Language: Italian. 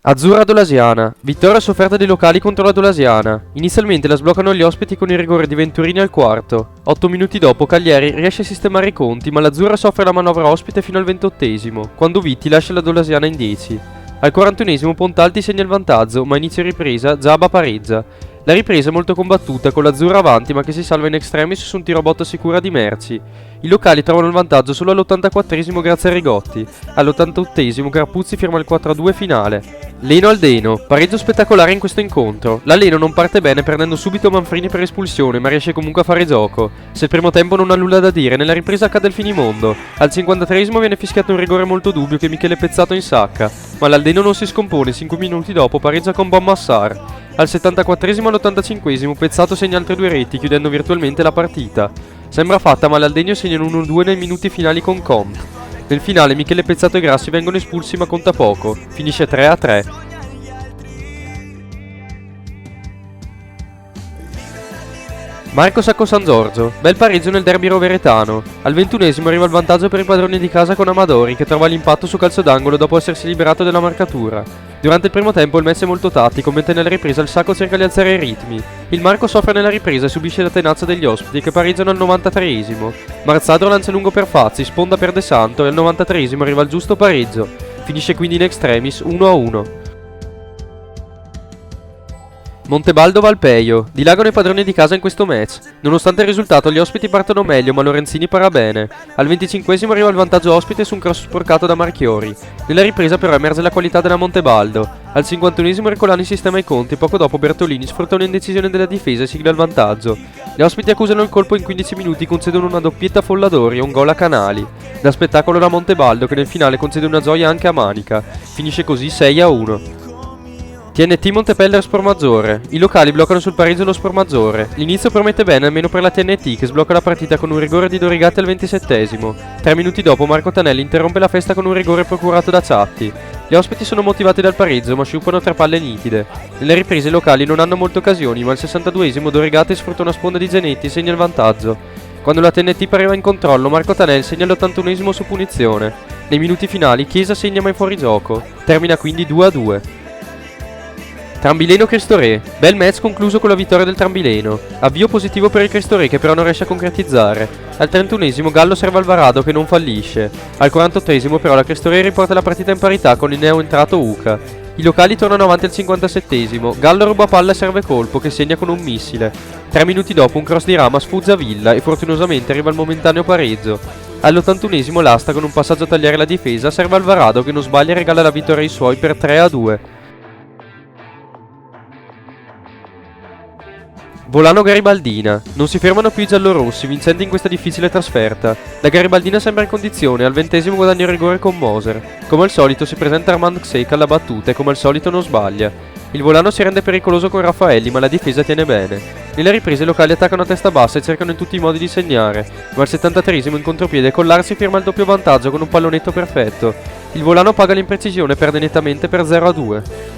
Azzurra Dolasiana. Vittoria sofferta dei locali contro la Dolasiana. Inizialmente la sbloccano gli ospiti con il rigore di Venturini al quarto. 8 minuti dopo Cagliari riesce a sistemare i conti, ma l'Azzurra soffre la manovra ospite fino al 28esimo, quando Vitti lascia la Dolasiana in 10. Al 41esimo Pontalti segna il vantaggio, ma a inizio ripresa Zaba pareggia. La ripresa è molto combattuta, con l'Azzurra avanti ma che si salva in extremis su un tiro a botta sicura di Merci. I locali trovano il vantaggio solo all'84esimo grazie a Rigotti. All'88esimo Carpuzzi firma il 4-2 finale. Leno al Deno, pareggio spettacolare in questo incontro. La Leno non parte bene perdendo subito Manfrini per espulsione, ma riesce comunque a fare gioco. Se il primo tempo non ha nulla da dire, nella ripresa accade il finimondo. Al 53esimo viene fischiato un rigore molto dubbio che Michele Pezzato insacca, ma l'Aldeno non si scompone, 5 minuti dopo pareggia con Bonmassar. Al 74esimo e all'85esimo Pezzato segna altre 2 reti, chiudendo virtualmente la partita. Sembra fatta, ma l'Aldegno segnano 1-2 nei minuti finali con Comte. Nel finale Michele Pezzato e Grassi vengono espulsi ma conta poco, finisce 3-3. Marco Sacco San Giorgio, bel pareggio nel derby roveretano. Al 21esimo arriva il vantaggio per i padroni di casa con Amadori che trova l'impatto su calcio d'angolo dopo essersi liberato della marcatura. Durante il primo tempo il match è molto tattico, mentre nella ripresa il Sacco cerca di alzare i ritmi. Il Marco soffre nella ripresa e subisce la tenacia degli ospiti che pareggiano al 93esimo. Marzadro lancia lungo per Fazzi, sponda per De Santo e al 93esimo arriva il giusto pareggio. Finisce quindi in extremis 1-1. Montebaldo Valpeio, dilagano i padroni di casa in questo match. Nonostante il risultato gli ospiti partono meglio, ma Lorenzini para bene. Al 25esimo arriva il vantaggio ospite su un cross sporcato da Marchiori. Nella ripresa però emerge la qualità della Montebaldo. Al 51esimo Ercolani sistema i conti, poco dopo Bertolini sfrutta un'indecisione della difesa e sigla il vantaggio. Gli ospiti accusano il colpo in 15 minuti, concedono una doppietta a Folladori e un gol a Canali. Da spettacolo da Montebaldo che nel finale concede una gioia anche a Manica. Finisce così 6-1. TNT Montepello Spormaggiore. I locali bloccano sul pareggio lo Spormaggiore. L'inizio promette bene almeno per la TNT che sblocca la partita con un rigore di Dorigatti al 27esimo. 3 minuti dopo Marco Tanelli interrompe la festa con un rigore procurato da Ciatti. Gli ospiti sono motivati dal pareggio ma sciupano 3 palle nitide. Nelle riprese i locali non hanno molte occasioni, ma al 62esimo Dorigatti sfrutta una sponda di Zanetti e segna il vantaggio. Quando la TNT pareva in controllo Marco Tanelli segna l'81esimo su punizione. Nei minuti finali Chiesa segna mai fuori gioco. Termina quindi 2-2. Trambileno Cristo-Re, bel match concluso con la vittoria del Trambileno. Avvio positivo per il Cristo-Re che però non riesce a concretizzare. Al 31esimo Gallo serve Alvarado che non fallisce. Al 48esimo però la Cristo-Re riporta la partita in parità con il neo entrato Uca. I locali tornano avanti al 57esimo. Gallo ruba palla e serve colpo che segna con un missile. 3 minuti dopo un cross di Rama sfugge a Villa e fortunosamente arriva il momentaneo pareggio. All'81esimo l'asta con un passaggio a tagliare la difesa serve Alvarado che non sbaglia e regala la vittoria ai suoi per 3-2. Volano Garibaldina. Non si fermano più i giallorossi, vincenti in questa difficile trasferta. La Garibaldina sembra in condizione, al 20esimo guadagna il rigore con Moser. Come al solito si presenta Armand Xheka alla battuta e come al solito non sbaglia. Il Volano si rende pericoloso con Raffaelli, ma la difesa tiene bene. Nelle riprese i locali attaccano a testa bassa e cercano in tutti i modi di segnare. Ma al 73esimo in contropiede Collarsi firma il doppio vantaggio con un pallonetto perfetto. Il Volano paga l'imprecisione e perde nettamente per 0-2.